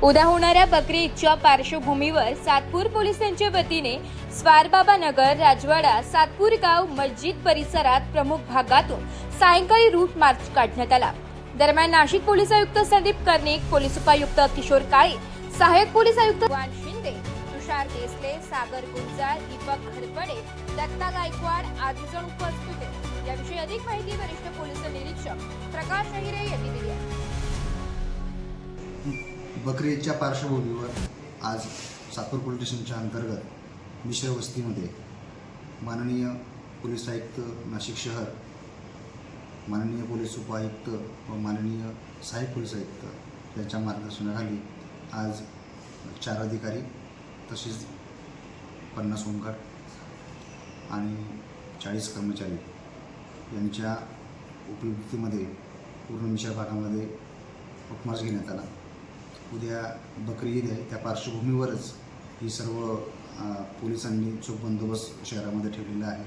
उद्या होणाऱ्या बकरी ईदच्या पार्श्वभूमीवर सातपूर पोलिसांच्या वतीने स्वारबाबा नगर, राजवाडा, सातपूर गाव, मस्जिद परिसरात प्रमुख भागातून सायंकाळी रूट मार्च काढण्यात आला। दरम्यान नाशिक पोलीस आयुक्त संदीप कर्णिक, पोलीस उपायुक्त किशोर काळे, सहाय्यक पोलीस आयुक्त वान शिंदे, तुषार देसले, सागर गुंजाळ, दीपक घरपडे, दत्ता गायकवाड आदी जण उपस्थित होते। याविषयी अधिक माहिती वरिष्ठ पोलीस निरीक्षक प्रकाश अहिरे यांनी दिली आहे। बकरी ईदच्या पार्श्वभूमीवर आज सातपूर पोलीस स्टेशनच्या अंतर्गत मिश्र वस्तीमध्ये माननीय पोलीस आयुक्त नाशिक शहर, माननीय पोलीस उपायुक्त व माननीय सहाय्यक पोलीस आयुक्त यांच्या मार्गदर्शनाखाली आज 4 अधिकारी तसेच 50 होमगार्ड आणि 40 कर्मचारी यांच्या उपयुक्तीमध्ये पूर्ण मिश्र भागामध्ये रूट मार्च घेण्यात आला। उद्या बकरी ईद आहे, त्या पार्श्वभूमीवरच ही सर्व पोलिसांनी चोख बंदोबस्त शहरामध्ये ठेवलेला आहे।